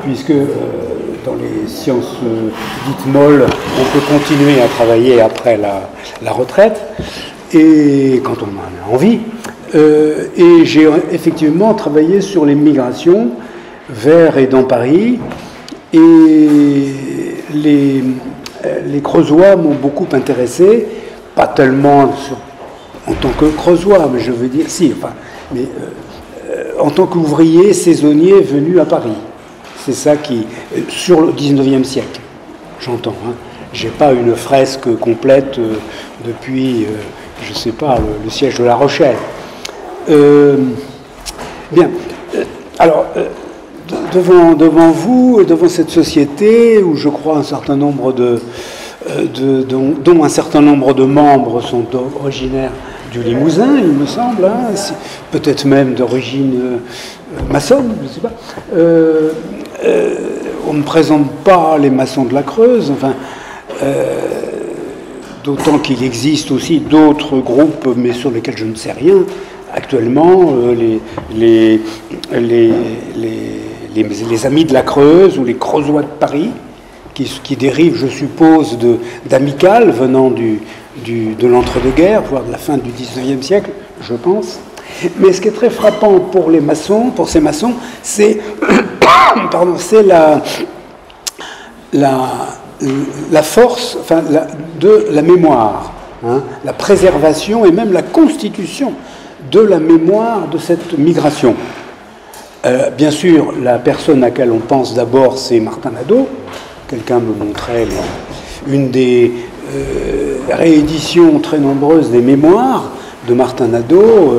puisque dans les sciences dites molles, on peut continuer à travailler après la retraite, et quand on en a envie. Et j'ai effectivement travaillé sur les migrations vers et dans Paris, et les Creusois m'ont beaucoup intéressé, pas tellement en tant que Creusois, mais je veux dire, si, enfin, mais en tant qu'ouvrier saisonnier venu à Paris. C'est ça qui, sur le 19e siècle, j'entends. Hein. J'ai pas une fresque complète depuis, je sais pas, le siège de La Rochelle. Bien. Alors, devant vous et devant cette société où je crois un certain nombre dont un certain nombre de membres sont originaires du Limousin, il me semble, hein, peut-être même d'origine maçonne, je ne sais pas. On ne présente pas les maçons de la Creuse, enfin, d'autant qu'il existe aussi d'autres groupes, mais sur lesquels je ne sais rien. Actuellement, les Amis de la Creuse ou les Creusois de Paris, qui dérivent, je suppose, d'amicales venant de l'entre-deux-guerres, voire de la fin du XIXe siècle, je pense. Mais ce qui est très frappant pour les maçons, pour ces maçons, c'est la force, enfin, de la mémoire, hein, la préservation et même la constitution de la mémoire de cette migration. Bien sûr, la personne à laquelle on pense d'abord, c'est Martin Nadeau. Quelqu'un me montrait une des rééditions très nombreuses des mémoires de Martin Nadeau,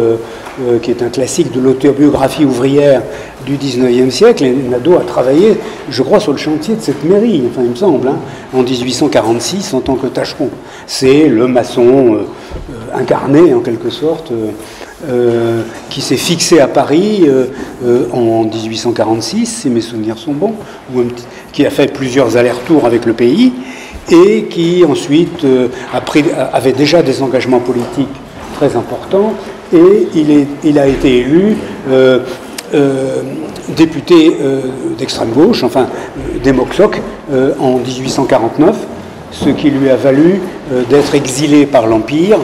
qui est un classique de l'autobiographie ouvrière du XIXe siècle. Et Nadeau a travaillé, je crois, sur le chantier de cette mairie, enfin il me semble, hein, en 1846 en tant que tâcheron. C'est le maçon incarné, en quelque sorte, qui s'est fixé à Paris en 1846, si mes souvenirs sont bons, qui a fait plusieurs allers-retours avec le pays, et qui ensuite avait déjà des engagements politiques très importants, et il a été élu député d'extrême gauche, enfin démoxoc, en 1849, ce qui lui a valu d'être exilé par l'Empire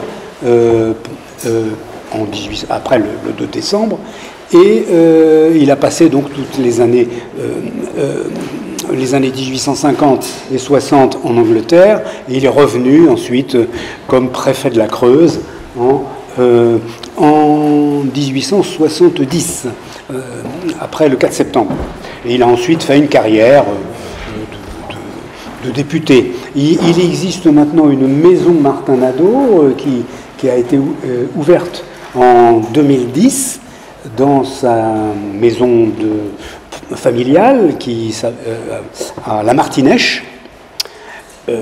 après le 2 décembre, et il a passé donc toutes les années 1850 et 60 en Angleterre, et il est revenu ensuite comme préfet de la Creuse en 1870, après le 4 septembre. Et il a ensuite fait une carrière de député. Il existe maintenant une maison Martin Nadeau qui a été ouverte en 2010 dans sa maison familiale à La Martinèche, où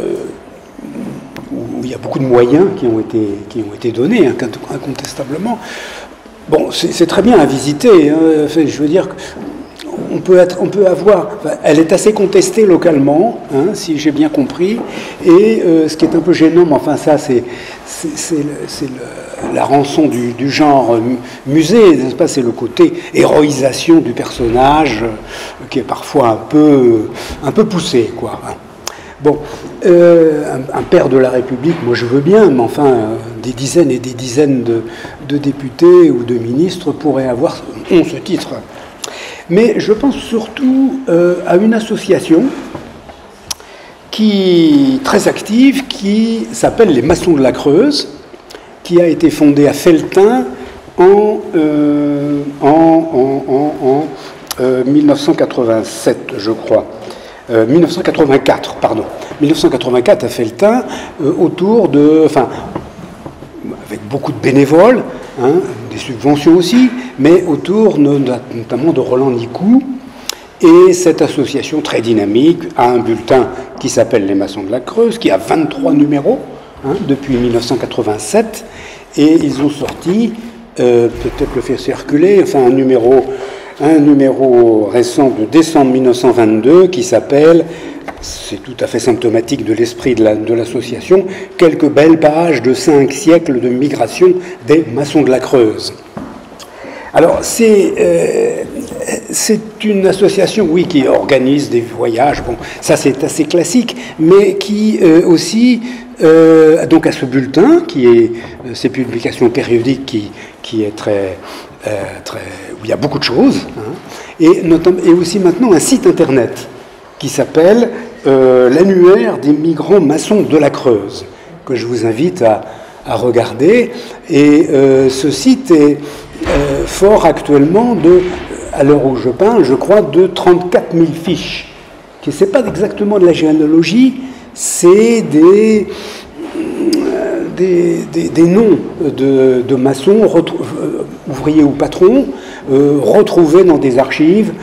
il y a beaucoup de moyens qui ont été donnés, incontestablement. Bon, c'est très bien à visiter, hein. Enfin, je veux dire, on peut avoir. Enfin, elle est assez contestée localement, hein, si j'ai bien compris. Et ce qui est un peu gênant, mais enfin ça, c'est la rançon du genre musée, n'est-ce pas? C'est le côté héroïsation du personnage qui est parfois un peu poussé, quoi. Bon, un père de la République, moi je veux bien, mais enfin, des dizaines et des dizaines de députés ou de ministres ont ce titre. Mais je pense surtout à une association très active qui s'appelle les Maçons de la Creuse, qui a été fondée à Felletin en 1987, je crois. 1984, pardon. 1984 à Felletin, avec beaucoup de bénévoles, hein, des subventions aussi, mais autour notamment de Roland Nicou. Et cette association très dynamique a un bulletin qui s'appelle Les Maçons de la Creuse, qui a 23 numéros, hein, depuis 1987, et ils ont sorti, peut-être le faire circuler, enfin un numéro récent de décembre 1922 qui s'appelle, c'est tout à fait symptomatique de l'esprit de l'association, quelques belles pages de 5 siècles de migration des maçons de la Creuse. Alors, c'est une association, oui, qui organise des voyages, bon, ça c'est assez classique, mais qui aussi, donc a ce bulletin, qui est ces publications périodiques qui est très, où il y a beaucoup de choses, hein, et aussi maintenant un site internet qui s'appelle l'Annuaire des migrants maçons de la Creuse, que je vous invite à regarder. Et ce site est fort actuellement à l'heure où je parle, je crois, de 34 000 fiches. Ce n'est pas exactement de la généalogie, c'est des noms de maçons, ouvriers ou patrons, retrouvés dans des archives,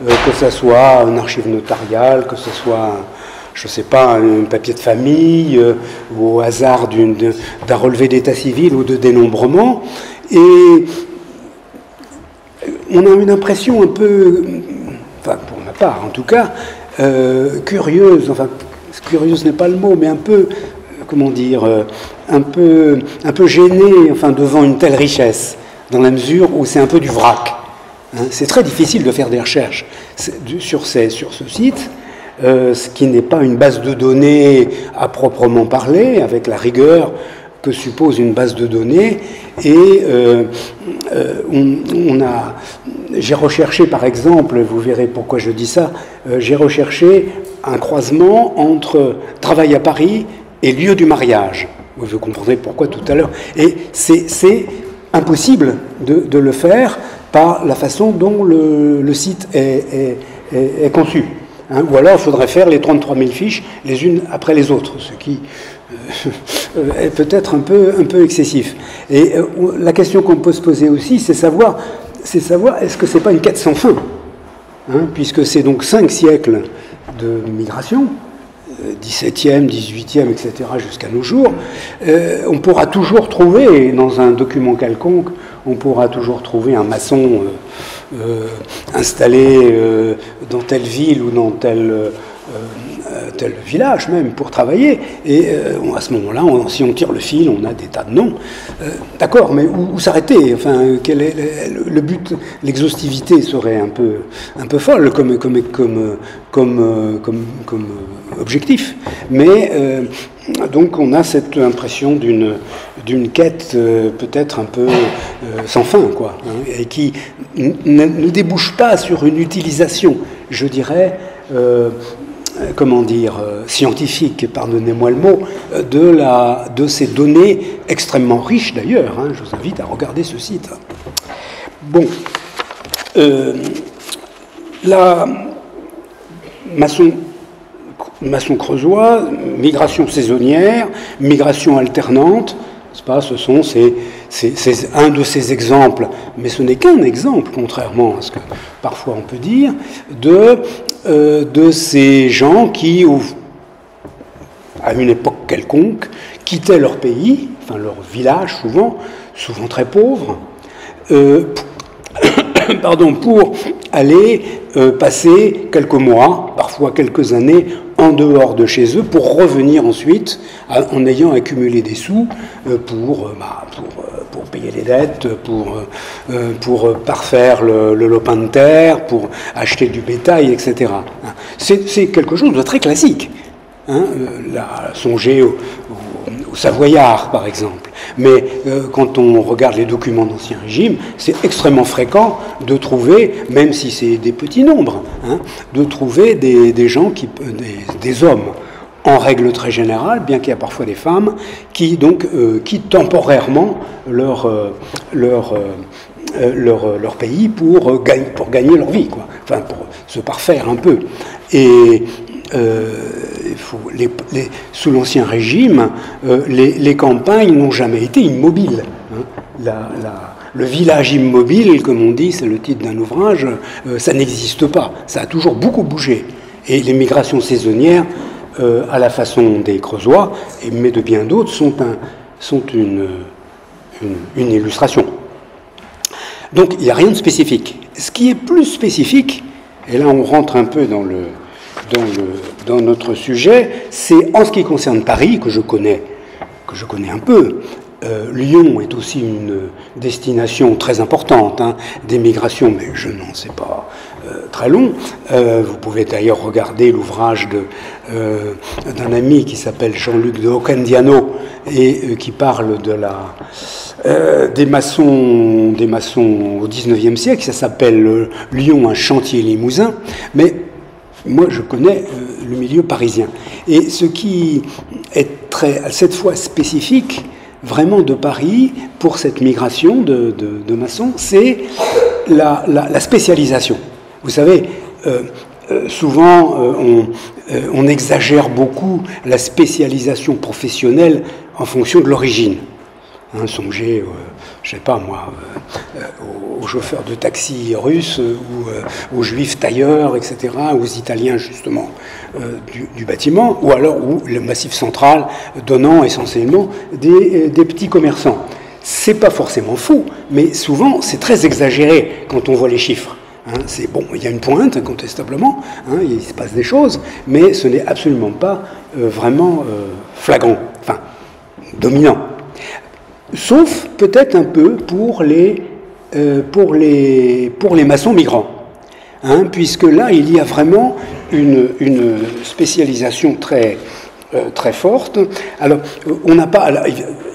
que ce soit un archive notariale, que ce soit, je ne sais pas, un papier de famille, ou au hasard d'un relevé d'état civil ou de dénombrement. Et on a une impression un peu, enfin pour ma part en tout cas, curieuse, enfin curieuse n'est pas le mot, mais un peu, comment dire, un peu gênée, enfin, devant une telle richesse, dans la mesure où c'est un peu du vrac. Hein. C'est très difficile de faire des recherches sur ce site, ce qui n'est pas une base de données à proprement parler, avec la rigueur que suppose une base de données. Et j'ai recherché, par exemple, vous verrez pourquoi je dis ça, j'ai recherché un croisement entre travail à Paris et lieu du mariage. Vous comprendrez pourquoi tout à l'heure. Et c'est impossible de le faire par la façon dont le site est conçu. Hein, ou alors il faudrait faire les 33 000 fiches les unes après les autres, ce qui est peut-être un peu excessif. Et la question qu'on peut se poser aussi, c'est savoir est-ce que c'est pas une quête sans fin, hein, puisque c'est donc 5 siècles de migration, 17e, 18e, etc., jusqu'à nos jours. On pourra toujours trouver, dans un document quelconque, on pourra toujours trouver un maçon installé dans telle ville ou dans tel village même pour travailler, et à ce moment-là, si on tire le fil, on a des tas de noms. D'accord, mais où s'arrêter? Enfin, quel est le but? L'exhaustivité serait un peu folle comme objectif. Mais donc on a cette impression d'une quête peut-être un peu sans fin, quoi, hein, et qui ne débouche pas sur une utilisation, je dirais, comment dire, scientifique, pardonnez-moi le mot, de ces données extrêmement riches d'ailleurs. Hein, je vous invite à regarder ce site. Bon, la maçon creusois, migration saisonnière, migration alternante, c'est un de ces exemples, mais ce n'est qu'un exemple, contrairement à ce que parfois on peut dire, de ces gens qui, à une époque quelconque, quittaient leur pays, enfin leur village souvent très pauvre, pour aller passer quelques mois, parfois quelques années, en dehors de chez eux, pour revenir ensuite en ayant accumulé des sous pour payer les dettes, pour parfaire le lopin de terre, pour acheter du bétail, etc. C'est quelque chose de très classique. Hein, songez au Savoyard, par exemple. Mais quand on regarde les documents d'Ancien Régime, c'est extrêmement fréquent de trouver, même si c'est des petits nombres, hein, de trouver des gens, des hommes, en règle très générale, bien qu'il y a parfois des femmes, qui donc quittent temporairement leur pays pour gagner leur vie, quoi. Enfin, pour se parfaire un peu. Et sous l'Ancien Régime, les campagnes n'ont jamais été immobiles. Hein. Le village immobile, comme on dit, c'est le titre d'un ouvrage, ça n'existe pas. Ça a toujours beaucoup bougé. Et les migrations saisonnières, à la façon des Creusois, mais de bien d'autres, sont une illustration. Donc il n'y a rien de spécifique. Ce qui est plus spécifique, et là on rentre un peu dans notre sujet, c'est en ce qui concerne Paris, que je connais un peu, Lyon est aussi une destination très importante d'émigration, mais je n'en sais pas très long. Vous pouvez d'ailleurs regarder l'ouvrage d'un ami qui s'appelle Jean-Luc de Ocandiano et qui parle des maçons au XIXe siècle. Ça s'appelle Lyon, un chantier limousin. Mais moi, je connais le milieu parisien. Et ce qui est cette fois spécifique, vraiment de Paris, pour cette migration de maçons, c'est la spécialisation. Vous savez, souvent, on exagère beaucoup la spécialisation professionnelle en fonction de l'origine. Songez, je sais pas moi, aux chauffeurs de taxi russes ou aux juifs tailleurs, etc., aux Italiens justement du bâtiment, ou alors le Massif central donnant essentiellement des petits commerçants. C'est pas forcément faux, mais souvent c'est très exagéré quand on voit les chiffres. C'est bon, il y a une pointe incontestablement, il se passe des choses, mais ce n'est absolument pas vraiment flagrant, enfin dominant. Sauf peut-être un peu pour les maçons migrants, puisque là il y a vraiment une spécialisation très forte. Alors on n'a pas,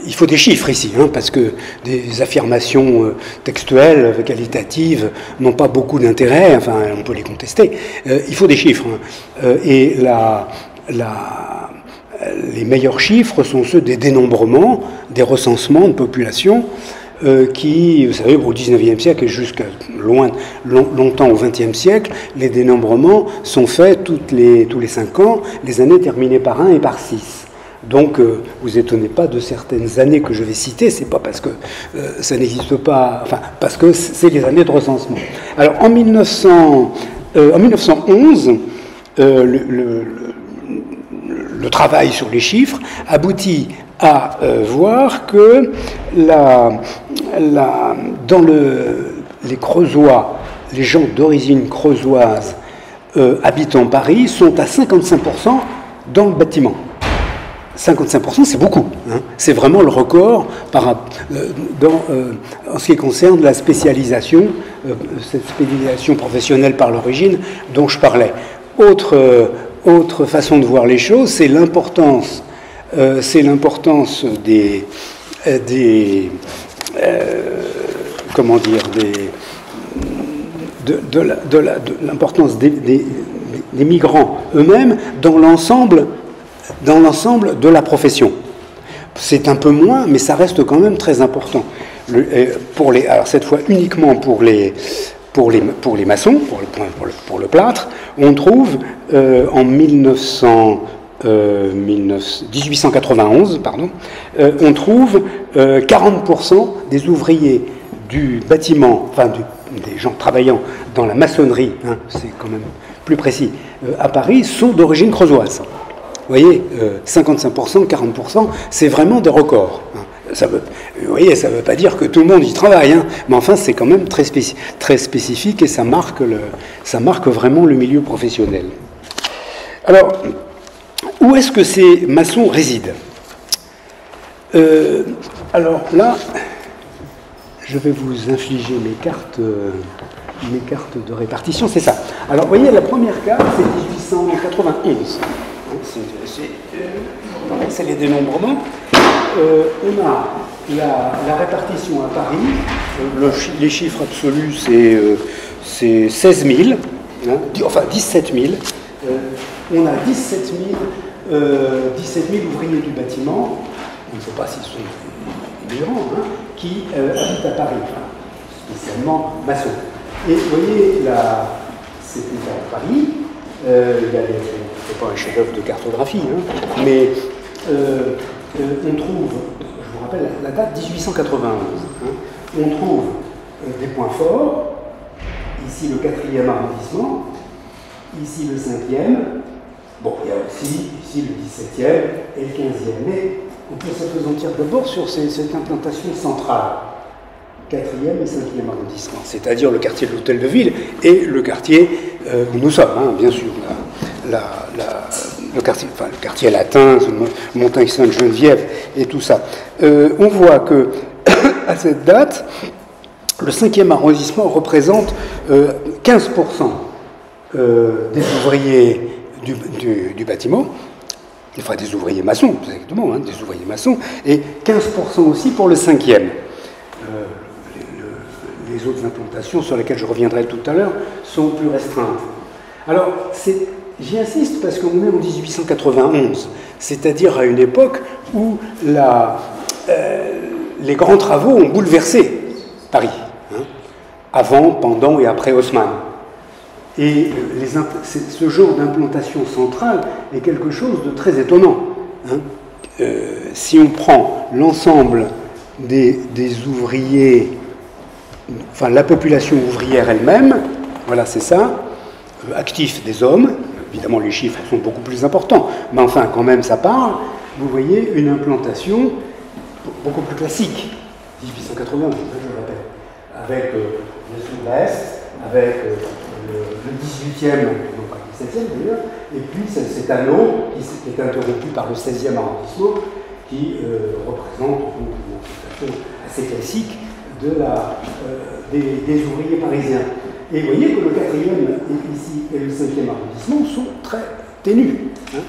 il faut des chiffres ici, parce que des affirmations textuelles, qualitatives, n'ont pas beaucoup d'intérêt. Enfin, on peut les contester. Il faut des chiffres, et les meilleurs chiffres sont ceux des dénombrements, des recensements de population qui, vous savez, au XIXe siècle et jusqu'à longtemps au XXe siècle, les dénombrements sont faits tous les 5 ans, les années terminées par 1 et par 6. Donc, vous étonnez pas de certaines années que je vais citer, c'est pas parce que ça n'existe pas, enfin, parce que c'est les années de recensement. Alors, en 1911, le travail sur les chiffres aboutit à voir que dans les Creusois, les gens d'origine creusoise habitant Paris sont à 55% dans le bâtiment. 55%, c'est beaucoup. C'est vraiment le record en ce qui concerne la spécialisation, cette spécialisation professionnelle par l'origine dont je parlais. Autre façon de voir les choses, c'est l'importance l'importance des migrants eux-mêmes dans l'ensemble de la profession. C'est un peu moins, mais ça reste quand même très important. Alors cette fois uniquement pour les maçons, pour le plâtre, on trouve en 1891, on trouve 40% des ouvriers du bâtiment, enfin des gens travaillant dans la maçonnerie, c'est quand même plus précis, à Paris, sont d'origine creusoise. Vous voyez, 55%, 40%, c'est vraiment des records. Vous voyez, ça ne veut pas dire que tout le monde y travaille, mais enfin, c'est quand même très spécifique et ça marque vraiment le milieu professionnel. Alors, où est-ce que ces maçons résident ? Alors là, je vais vous infliger mes cartes de répartition, c'est ça. Alors, vous voyez, la première carte, c'est 1891. C'est les dénombrements. On a la répartition à Paris. Les chiffres absolus, c'est 16 000, enfin 17 000. On a 17 000 ouvriers du bâtiment, on ne sait pas s'ils sont migrants, qui habitent à Paris, spécialement maçons. Et vous voyez, c'est une carte de Paris. C'est pas un chef-d'œuvre de cartographie, mais on trouve, je vous rappelle la date 1891, on trouve des points forts, ici le 4e arrondissement, ici le 5e, bon, il y a aussi ici le 17e et le 15e, mais on peut s'appesantir d'abord sur cette implantation centrale, 4e et 5e arrondissement, c'est-à-dire le quartier de l'Hôtel de Ville et le quartier où nous sommes, bien sûr, le quartier latin, Montagne Sainte-Geneviève et tout ça. On voit que à cette date, le 5e arrondissement représente 15% des ouvriers du bâtiment, enfin des ouvriers maçons, exactement, hein, des ouvriers maçons, et 15% aussi pour le 5e. Les autres implantations sur lesquelles je reviendrai tout à l'heure sont plus restreintes. Alors, j'y insiste parce qu'on est en 1891, c'est-à-dire à une époque où les grands travaux ont bouleversé Paris, hein, avant, pendant et après Haussmann. Et ce genre d'implantation centrale est quelque chose de très étonnant. Hein. Si on prend l'ensemble des ouvriers, enfin la population ouvrière elle-même, voilà c'est ça, actifs des hommes, évidemment les chiffres sont beaucoup plus importants, mais enfin quand même ça parle, vous voyez une implantation beaucoup plus classique, 1880, je le répète, avec le sud-est, avec le 18e, donc le 17e d'ailleurs, et puis cet anneau qui est interrompu par le 16e arrondissement, qui représente une implantation assez classique des ouvriers parisiens. Et vous voyez que le 4e ici et le 5e arrondissement sont très ténus. Hein.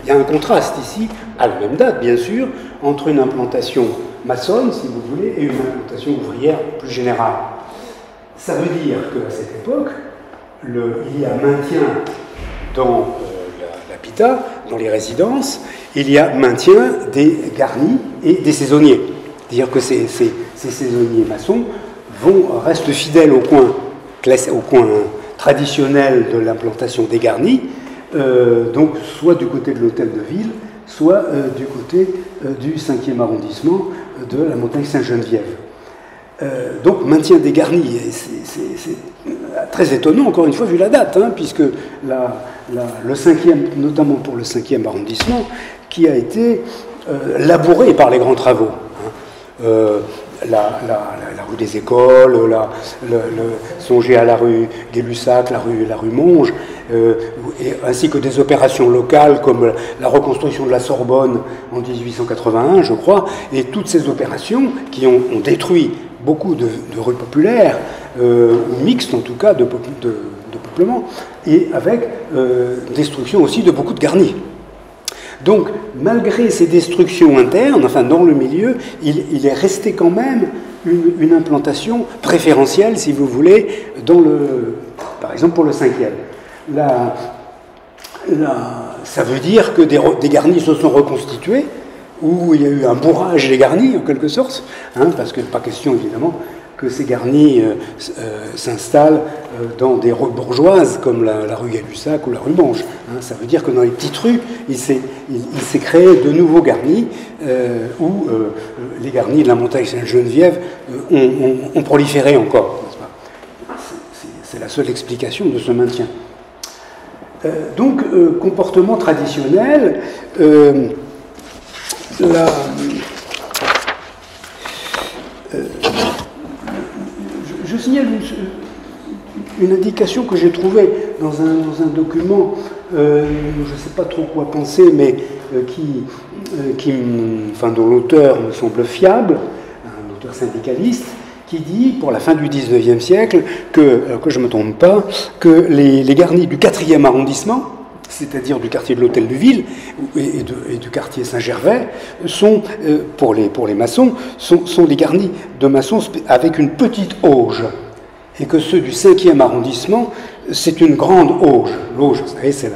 Il y a un contraste ici, à la même date bien sûr, entre une implantation maçonne, si vous voulez, et une implantation ouvrière plus générale. Ça veut dire qu'à cette époque, il y a maintien dans l'habitat, dans les résidences, il y a maintien des garnis et des saisonniers. C'est-à-dire que ces saisonniers maçons restent fidèles au coin traditionnel de l'implantation des garnis, donc soit du côté de l'hôtel de ville, soit du côté du 5e arrondissement de la Montagne Sainte-Geneviève. Donc maintien des garnis, c'est très étonnant encore une fois vu la date, hein, puisque le 5e, notamment pour le 5e arrondissement, qui a été labouré par les grands travaux. Hein. La rue des Écoles, songer à la rue Gay-Lussac, la rue Monge, ainsi que des opérations locales comme la reconstruction de la Sorbonne en 1881, je crois, et toutes ces opérations qui ont détruit beaucoup de rues populaires, ou mixtes en tout cas, de peuplement, et avec destruction aussi de beaucoup de garnis. Donc, malgré ces destructions internes, enfin dans le milieu, il est resté quand même une implantation préférentielle, si vous voulez, par exemple pour le 5e. Ça veut dire que des garnis se sont reconstitués, où il y a eu un bourrage des garnis, en quelque sorte, hein, parce que pas question, évidemment, que ces garnis s'installent dans des rues bourgeoises comme la rue Gay-Lussac ou la rue Monge. Hein. Ça veut dire que dans les petites rues, il s'est créé de nouveaux garnis où les garnis de la Montagne Sainte-Geneviève ont proliféré encore. C'est la seule explication de ce maintien. Donc, comportement traditionnel, je signale une indication que j'ai trouvée dans un document, je ne sais pas trop quoi penser, mais dont l'auteur me semble fiable, un auteur syndicaliste, qui dit, pour la fin du XIXe siècle, que je ne me trompe pas, que les garnis du 4e arrondissement, c'est-à-dire du quartier de l'Hôtel de Ville et du quartier Saint-Gervais, sont, pour les maçons, sont des garnis de maçons avec une petite auge. Et que ceux du 5e arrondissement, c'est une grande auge. L'auge, vous savez, c'est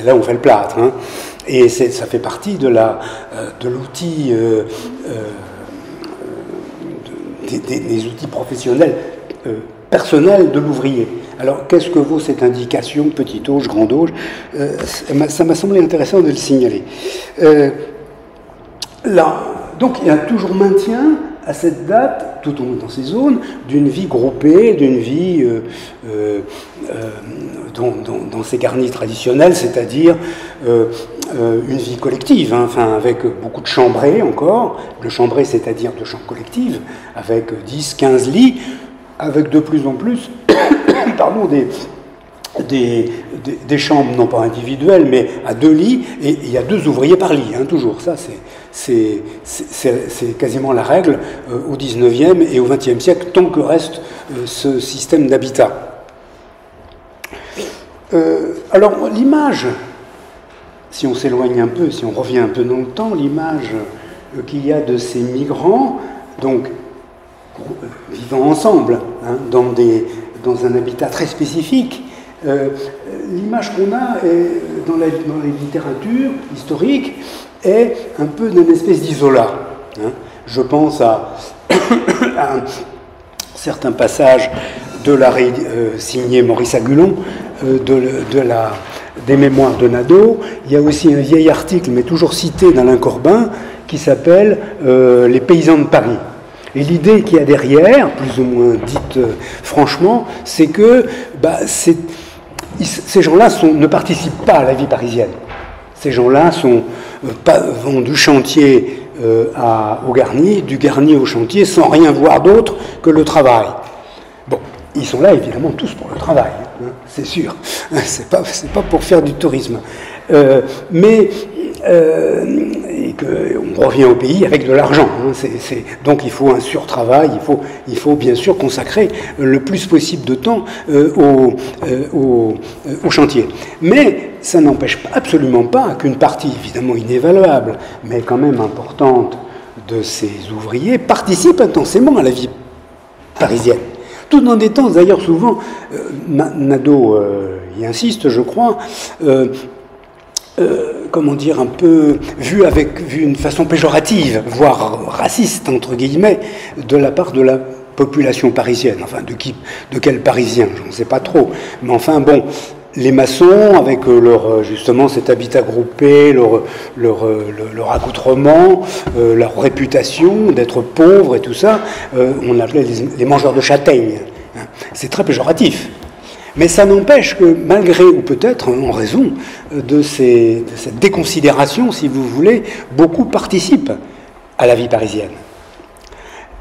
là où on fait le plâtre. Hein. Et ça fait partie de l'outil, des outils professionnels personnels de l'ouvrier. Alors, qu'est-ce que vaut cette indication, petite auge, grande auge? Ça m'a semblé intéressant de le signaler. Donc, il y a toujours maintien, à cette date, tout au moins dans ces zones, d'une vie groupée, d'une vie dans ces garnis traditionnels, c'est-à-dire une vie collective, hein, enfin, avec beaucoup de chambrées encore, de chambrées, c'est-à-dire de chambres collectives, avec 10, 15 lits, avec de plus en plus des chambres, non pas individuelles, mais à 2 lits, et il y a 2 ouvriers par lit, hein, toujours. Ça, c'est quasiment la règle au XIXe et au XXe siècle, tant que reste ce système d'habitat. Alors, l'image, si on s'éloigne un peu, si on revient un peu dans le temps, l'image qu'il y a de ces migrants, donc vivant ensemble, hein, dans un habitat très spécifique, l'image qu'on a dans les littératures historiques est un peu d'une espèce d'isolat. Hein. Je pense à certains passages de l'arrêt signé Maurice Agulon des mémoires de Nadeau. Il y a aussi un vieil article, mais toujours cité d'Alain Corbin, qui s'appelle Les paysans de Paris. Et l'idée qu'il y a derrière, plus ou moins dite franchement, c'est que ces gens-là ne participent pas à la vie parisienne. Ces gens-là vont du chantier au garni, du garni au chantier, sans rien voir d'autre que le travail. Bon, ils sont là évidemment tous pour le travail, hein, c'est sûr. C'est pas pour faire du tourisme. Et qu'on revient au pays avec de l'argent. Hein, donc il faut un surtravail, il faut bien sûr consacrer le plus possible de temps au chantier. Mais ça n'empêche absolument pas qu'une partie, évidemment inévaluable, mais quand même importante, de ces ouvriers participent intensément à la vie parisienne. Tout en étant d'ailleurs souvent, Nadeau y insiste, je crois, comment dire, un peu vu d'une façon péjorative, voire raciste, entre guillemets, de la part de la population parisienne. Enfin, de quel Parisien, je ne sais pas trop. Mais enfin, bon, les maçons, avec justement cet habitat groupé, leur accoutrement, leur réputation d'être pauvres et tout ça, on appelait les mangeurs de châtaignes. Hein. C'est très péjoratif. Mais ça n'empêche que, malgré, ou peut-être en raison de cette déconsidération, si vous voulez, beaucoup participent à la vie parisienne.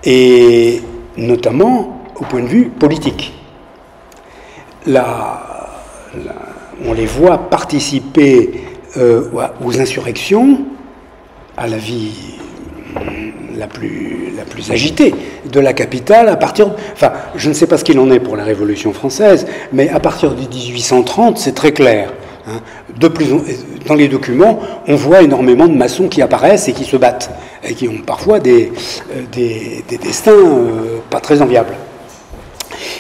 Et notamment au point de vue politique. On les voit participer aux insurrections, à la vie la plus agitée de la capitale, enfin, je ne sais pas ce qu'il en est pour la Révolution française, mais à partir de 1830, c'est très clair. Hein. Dans les documents, on voit énormément de maçons qui apparaissent et qui se battent, et qui ont parfois des destins pas très enviables.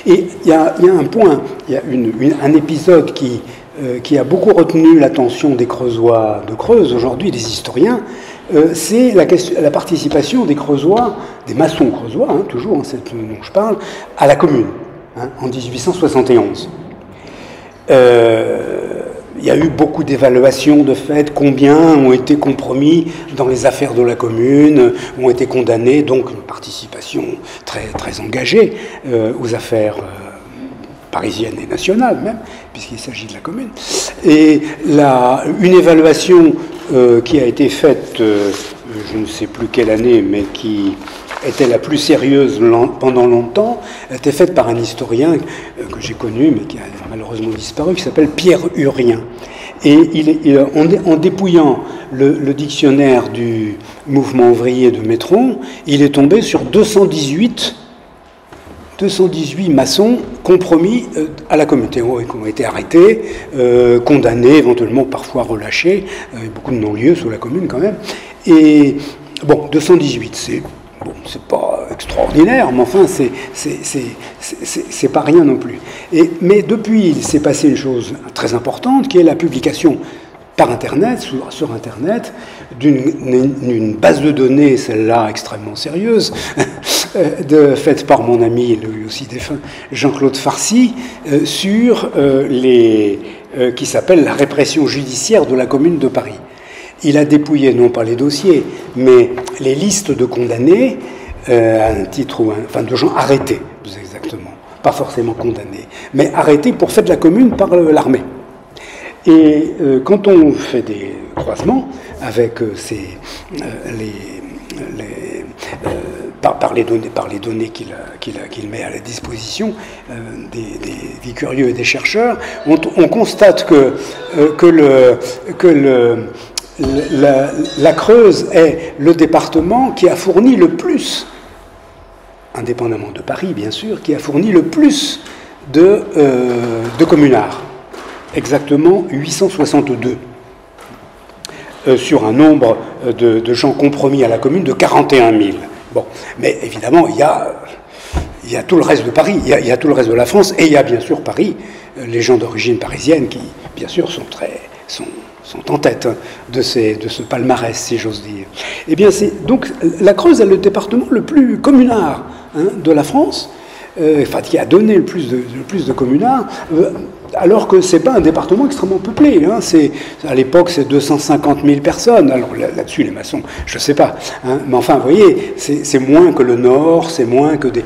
Et il y a un point, il y a un épisode qui a beaucoup retenu l'attention des Creusois de Creuse, aujourd'hui des historiens, c'est la participation des Creusois, des maçons creusois, hein, toujours, hein, c'est dont je parle, à la Commune, hein, en 1871. Il y a eu beaucoup d'évaluations de fait, combien ont été compromis dans les affaires de la Commune, ont été condamnés, donc une participation très, très engagée aux affaires parisiennes et nationales même, puisqu'il s'agit de la Commune. Et une évaluation qui a été faite, je ne sais plus quelle année, mais qui était la plus sérieuse pendant longtemps, a été faite par un historien que j'ai connu, mais qui a malheureusement disparu, qui s'appelle Pierre Urien. Et en dépouillant le dictionnaire du mouvement ouvrier de Métron, il est tombé sur 218 maçons compromis à la communauté, qui ont été arrêtés, condamnés, éventuellement parfois relâchés, beaucoup de non-lieux sous la Commune quand même. Et bon, 218, c'est pas extraordinaire, mais enfin, c'est pas rien non plus. Mais depuis, il s'est passé une chose très importante, qui est la publication par Internet, sur Internet, d'une base de données, celle-là extrêmement sérieuse, faite par mon ami, lui aussi défunt, Jean-Claude Farcy, qui s'appelle « La répression judiciaire de la Commune de Paris ». Il a dépouillé, non pas les dossiers, mais les listes de condamnés, à un titre enfin de gens arrêtés, plus exactement, pas forcément condamnés, mais arrêtés pour fait de la Commune par l'armée. Et quand on fait des croisements avec par les données qu'il met à la disposition des vie curieux et des chercheurs, on constate que la Creuse est le département qui a fourni le plus, indépendamment de Paris bien sûr, qui a fourni le plus de communards, exactement 862, sur un nombre de gens compromis à la commune de 41 000. Bon, mais évidemment, il y a tout le reste de Paris, il y a tout le reste de la France, et il y a bien sûr Paris, les gens d'origine parisienne qui, bien sûr, sont en tête de ce palmarès, si j'ose dire. Eh bien, donc la Creuse est le département le plus communard de la France, qui a donné le plus de communards, alors que ce n'est pas un département extrêmement peuplé. À l'époque, c'est 250 000 personnes. Alors là-dessus, les maçons, je ne sais pas. Mais enfin, vous voyez, c'est moins que le Nord, c'est moins que des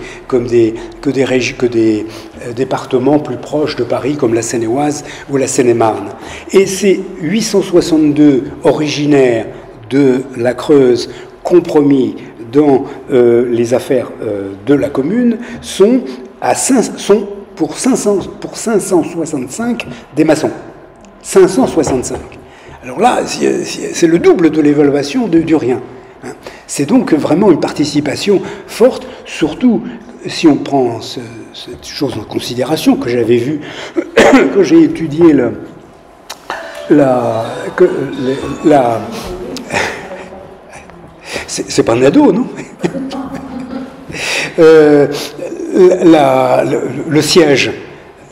départements plus proches de Paris, comme la Seine-et-Oise ou la Seine-et-Marne. Et ces 862 originaires de la Creuse compromis dans les affaires de la commune sont pour 565 des maçons. 565. Alors là, c'est le double de l'évaluation du rien. C'est donc vraiment une participation forte, surtout si on prend cette chose en considération que j'avais vue, que j'ai étudié c'est pas un ado, non? Le siège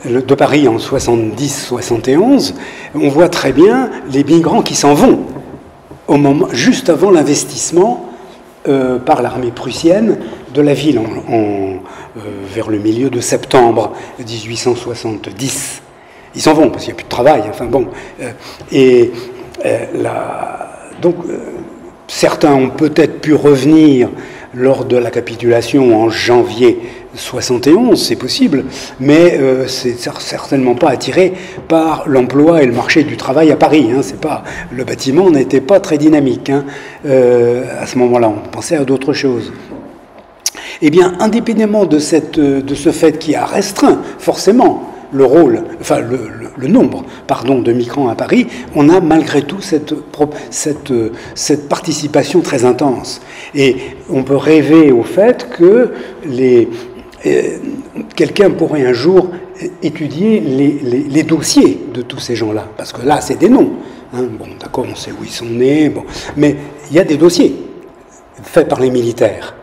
de Paris en 70-71, on voit très bien les migrants qui s'en vont juste avant l'investissement par l'armée prussienne de la ville vers le milieu de septembre 1870. Ils s'en vont parce qu'il n'y a plus de travail. Enfin bon, donc certains ont peut-être pu revenir lors de la capitulation en janvier 71, c'est possible, mais c'est certainement pas attiré par l'emploi et le marché du travail à Paris. Le bâtiment n'était pas très dynamique à ce moment-là. On pensait à d'autres choses. Eh bien, indépendamment de ce fait qui a restreint forcément le nombre de migrants à Paris, on a malgré tout cette participation très intense. Et on peut rêver au fait que quelqu'un pourrait un jour étudier les dossiers de tous ces gens-là, parce que là, c'est des noms. Bon, d'accord, on sait où ils sont nés, mais il y a des dossiers faits par les militaires.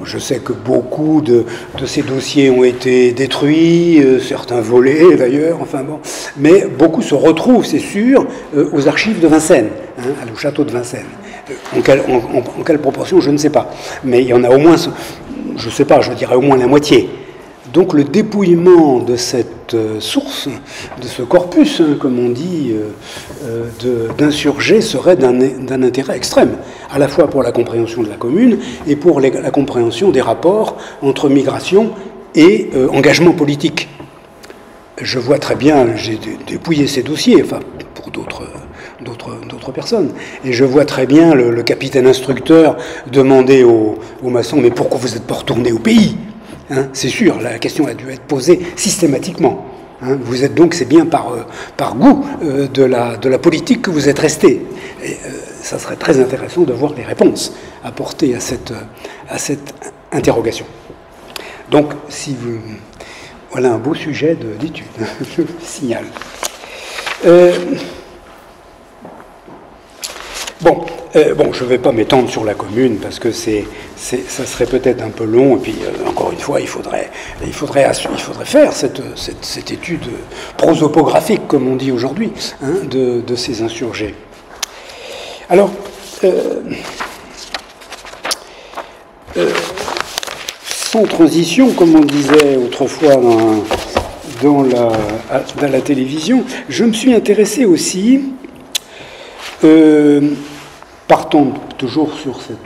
Je sais que beaucoup de ces dossiers ont été détruits, certains volés d'ailleurs, mais beaucoup se retrouvent, c'est sûr, aux archives de Vincennes, au château de Vincennes. En quelle proportion, je ne sais pas. Mais il y en a au moins, je ne sais pas, je dirais au moins la moitié. Donc le dépouillement de cette source, de ce corpus, comme on dit, d'insurgés serait d'un intérêt extrême, à la fois pour la compréhension de la commune et pour la compréhension des rapports entre migration et engagement politique. Je vois très bien, j'ai dépouillé ces dossiers, pour d'autres personnes, et je vois très bien le capitaine instructeur demander aux maçons « Mais pourquoi vous n'êtes pas retournés au pays ?» C'est sûr, la question a dû être posée systématiquement. Vous êtes donc, c'est bien par goût de la politique que vous êtes restés. Et ça serait très intéressant de voir les réponses apportées à cette interrogation. Donc, voilà un beau sujet d'étude, je le signale. Je ne vais pas m'étendre sur la commune parce que ça serait peut-être un peu long. Et puis, encore une fois, il faudrait faire cette étude prosopographique, comme on dit aujourd'hui, de ces insurgés. Alors, sans transition, comme on disait autrefois dans la télévision, je me suis intéressé aussi, partant toujours sur cette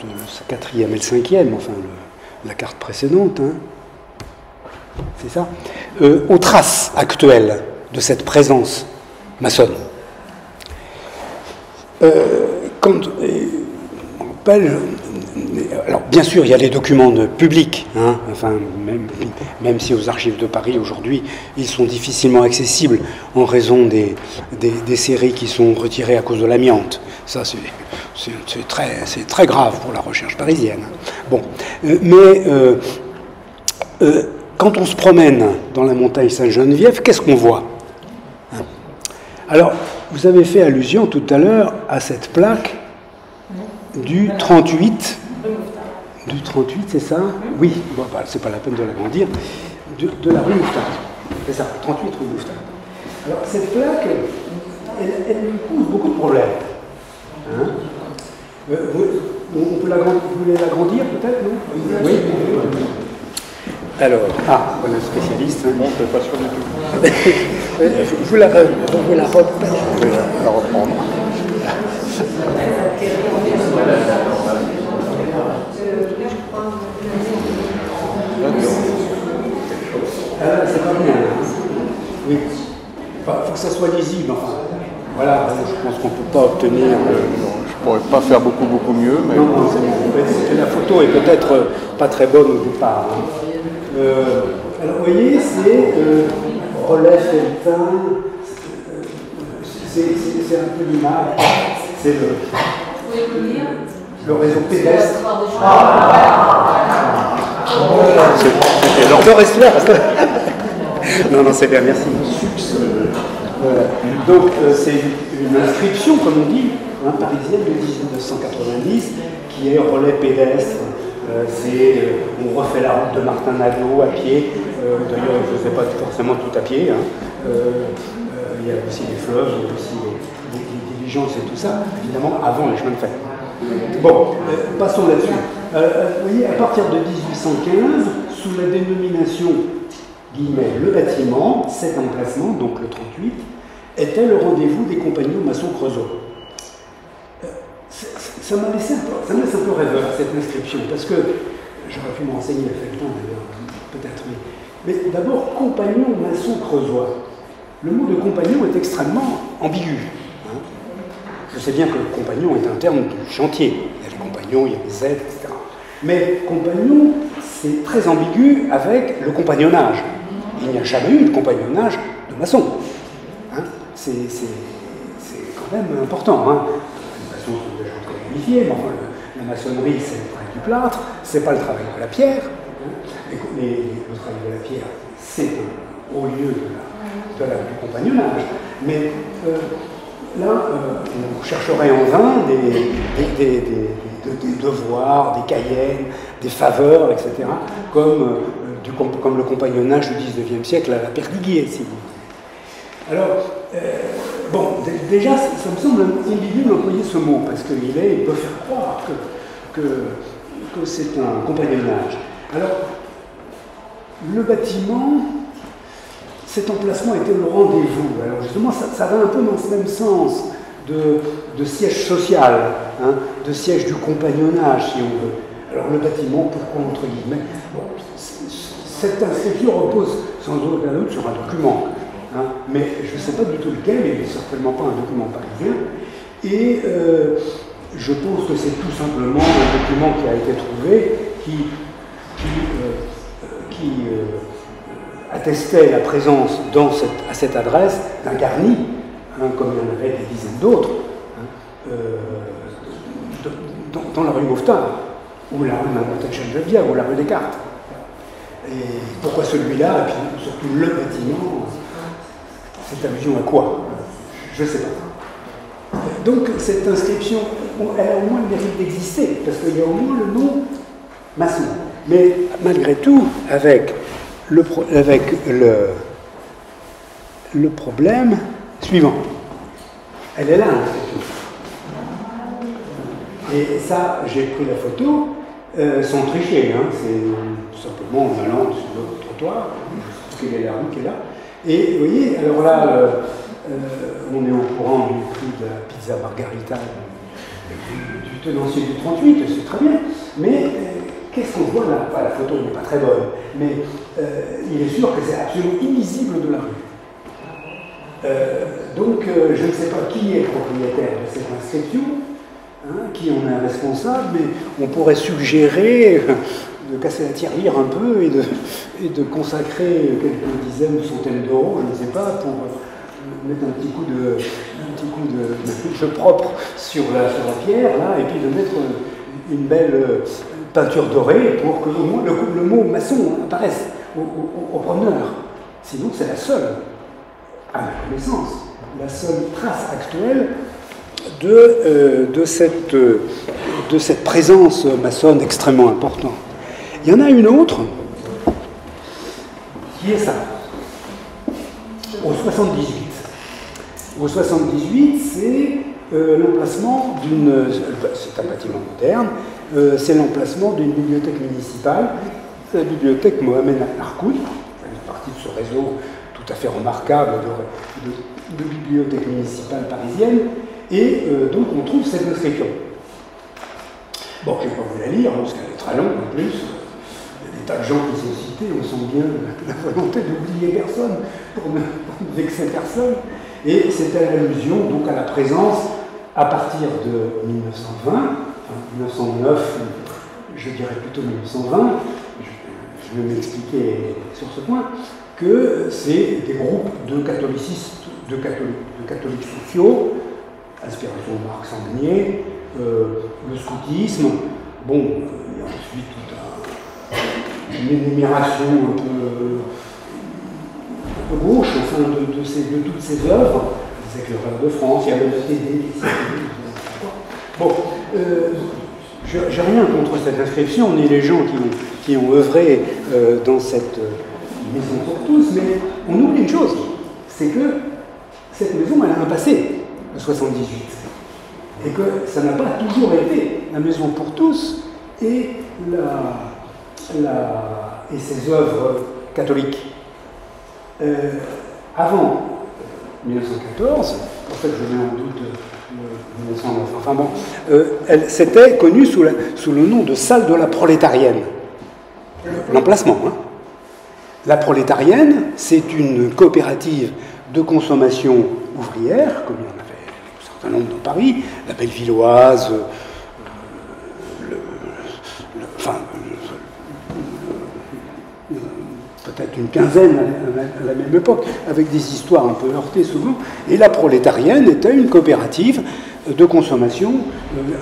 quatrième et le cinquième, la carte précédente, c'est ça, aux traces actuelles de cette présence Alors, bien sûr, il y a les documents publics, hein, enfin, même si aux archives de Paris, aujourd'hui, ils sont difficilement accessibles en raison des séries qui sont retirées à cause de l'amiante. Ça, c'est très grave pour la recherche parisienne. Bon, quand on se promène dans la montagne Sainte-Geneviève, qu'est-ce qu'on voit? Alors, vous avez fait allusion tout à l'heure à cette plaque du 38. Du 38, c'est ça? Oui, bon, bah, c'est pas la peine de l'agrandir. De la rue Mouffetard. C'est ça, 38 rue Mouffetard. Alors, cette plaque, elle nous pose beaucoup de problèmes. Hein? On peut l'agrandir, vous voulez l'agrandir peut-être, non? Oui. Alors, voilà le spécialiste. Hein. Bon, je ne suis pas sûr du tout. Vous la reprenez. Je vais la reprendre. C'est pas bien. Oui. Il faut que ça soit lisible. Enfin. Voilà, je pense qu'on ne peut pas obtenir. Je ne pourrais pas faire beaucoup mieux. Mais... Non, la photo est peut-être pas très bonne au départ. Hein. Alors, vous voyez, c'est relais felletin, c'est un peu l'image, c'est le réseau pédestre. Non, reste là. Non, c'est bien, merci. Donc, c'est une inscription, comme on dit, hein, parisienne de 1990, qui est relais pédestre. On refait la route de Martin Nadeau à pied. D'ailleurs, je ne fais pas forcément tout à pied. Hein. Il y a aussi des fleuves, il y a aussi des diligences et tout ça, évidemment, avant les chemins de fer. Bon, passons là-dessus. Vous voyez, à partir de 1815, sous la dénomination guillemets, le bâtiment, cet emplacement, donc le 38, était le rendez-vous des compagnons maçons-creusot. Ça me laisse un peu rêveur, cette inscription, parce que j'aurais pu m'enseigner à faire le temps d'ailleurs, peut-être, mais d'abord, compagnon maçon-creusois. Le mot de compagnon est extrêmement ambigu. Hein. Je sais bien que le compagnon est un terme du chantier. Il y a les compagnons, il y a les aides, etc. Mais compagnon, c'est très ambigu avec le compagnonnage. Il n'y a jamais eu de compagnonnage de maçon. Hein. C'est quand même important. Hein. Les maçons sont déjà très qualifiés, mais enfin, la maçonnerie, c'est le travail du plâtre, c'est pas le travail de la pierre. Hein. Le travail de la pierre, c'est au lieu du compagnonnage. Mais là, on chercherait en vain des devoirs, des cayennes, des faveurs, etc., comme le compagnonnage du XIXe siècle à la Perdiguier, si vous voulez. Alors, bon, déjà, ça me semble ambigu d'employer ce mot, parce qu'il peut faire croire que c'est un compagnonnage. Alors, le bâtiment, cet emplacement était le rendez-vous. Alors justement, ça va un peu dans ce même sens de siège social, hein, de siège du compagnonnage, si on veut. Alors le bâtiment, pourquoi entre guillemets bon, cette inscription repose sans aucun doute sur un document, hein, mais je ne sais pas du tout lequel, et certainement pas un document parisien. Et je pense que c'est tout simplement un document qui a été trouvé qui attestait la présence à cette adresse d'un garni, hein, comme il y en avait des dizaines d'autres, hein, dans la rue Mouffetard, ou la rue Sainte-Geneviève, ou la rue Descartes. Et pourquoi celui-là, et puis surtout le bâtiment, c'est allusion à quoi? Je ne sais pas. Donc cette inscription, elle a au moins le mérite d'exister, parce qu'il y a au moins le nom maçon. Mais malgré tout, avec le problème suivant. Elle est là, l'inscription. Et ça, j'ai pris la photo sans tricher, hein, c'est tout simplement en allant sur le trottoir, quelle est la rue qui est là. Et vous voyez, alors là, on est au courant du prix de la pizza margarita du tenancier du 38, c'est très bien, mais qu'est-ce qu'on voit là? Enfin, la photo n'est pas très bonne, mais il est sûr que c'est absolument illisible de la rue. Donc, je ne sais pas qui est propriétaire de cette inscription. qui en est responsable, mais on pourrait suggérer de casser la tirelire un peu et de consacrer quelques dizaines ou centaines d'euros, je ne sais pas, pour mettre un petit coup de propre sur la pierre, là, et puis de mettre une belle peinture dorée pour que le mot maçon apparaisse au promeneur. Sinon, c'est la seule, à ma connaissance, la seule trace actuelle de cette présence maçonne extrêmement importante. Il y en a une autre, qui est ça, au 78. Au 78, c'est l'emplacement d'une... C'est un bâtiment moderne, c'est l'emplacement d'une bibliothèque municipale, la bibliothèque Mohamed Arkoud, une partie de ce réseau tout à fait remarquable de bibliothèques municipales parisiennes, et donc on trouve cette inscription. Bon, je ne vais pas vous la lire, parce qu'elle est très longue en plus. Il y a des tas de gens qui sont cités, on sent bien la volonté d'oublier personne, pour ne vexer personne. Et c'était l'allusion donc à la présence, à partir de 1920, enfin 1909, je dirais plutôt 1920, je vais m'expliquer sur ce point, que c'est des groupes de catholicistes, de catholiques sociaux, inspiration de Marc Sangnier, le scoutisme, bon, il y a ensuite toute une énumération un peu gauche, enfin, de toutes ces œuvres, les éclaireurs de France, il y a le TD, bon, j'ai rien contre cette inscription, ni les gens qui ont œuvré dans cette maison pour tous, mais on oublie une chose, c'est que cette maison, elle a un passé, le 78, et que ça n'a pas toujours été la maison pour tous et ses œuvres catholiques. Avant 1914, pour ça que je mets en doute 1909, enfin bon, c'était connu sous le nom de salle de la prolétarienne. L'emplacement. Hein. La prolétarienne, c'est une coopérative de consommation ouvrière, comme il y en avait un certain nombre dans Paris, la Bellevilloise, peut-être une quinzaine à la même époque, avec des histoires un peu heurtées souvent. Et la prolétarienne était une coopérative de consommation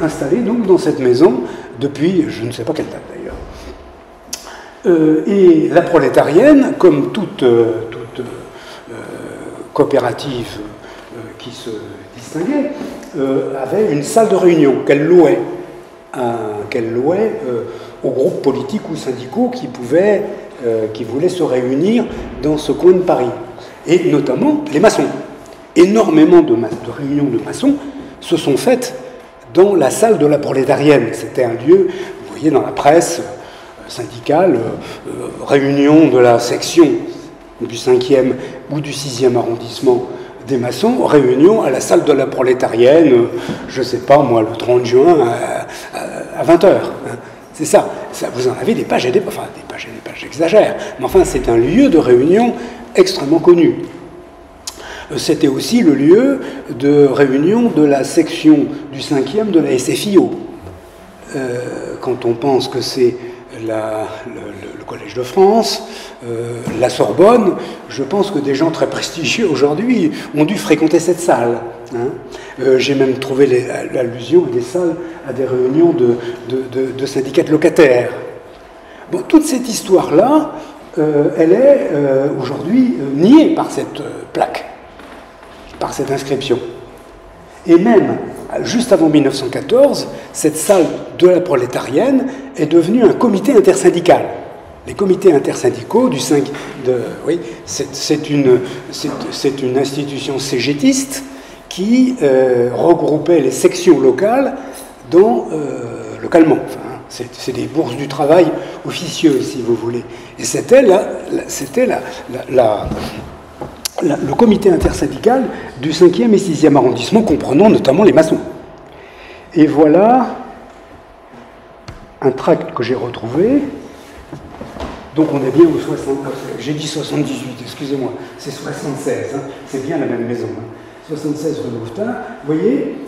installée donc dans cette maison depuis, je ne sais pas quelle date d'ailleurs. Et la prolétarienne, comme toute coopérative qui se distinguait, avait une salle de réunion qu'elle louait aux groupes politiques ou syndicaux qui voulaient se réunir dans ce coin de Paris. Et notamment les maçons. Énormément de réunions de maçons se sont faites dans la salle de la prolétarienne. C'était un lieu, vous voyez dans la presse syndicale, réunion de la section du 5e ou du 6e arrondissement des maçons, réunion à la salle de la prolétarienne, je ne sais pas moi, le 30 juin à 20h. Hein. C'est ça. Vous en avez des pages et des pages, j'exagère, mais enfin c'est un lieu de réunion extrêmement connu. C'était aussi le lieu de réunion de la section du 5e de la SFIO. Quand on pense que c'est le Collège de France, la Sorbonne, je pense que des gens très prestigieux aujourd'hui ont dû fréquenter cette salle. Hein. J'ai même trouvé l'allusion à des salles, à des réunions de syndicats de locataires. Bon, toute cette histoire-là, elle est aujourd'hui niée par cette plaque, par cette inscription. Et même, juste avant 1914, cette salle de la prolétarienne est devenue un comité intersyndical. Les comités intersyndicaux du 5... oui, c'est une institution cégétiste qui regroupait les sections locales localement. Enfin, c'est des bourses du travail officieuses, si vous voulez. Et c'était le comité intersyndical du 5e et 6e arrondissement, comprenant notamment les maçons. Et voilà un tract que j'ai retrouvé. Donc on est bien au 60... J'ai dit 78, excusez-moi, c'est 76, hein, c'est bien la même maison. Hein. 76 rue Mouffetard. Vous voyez,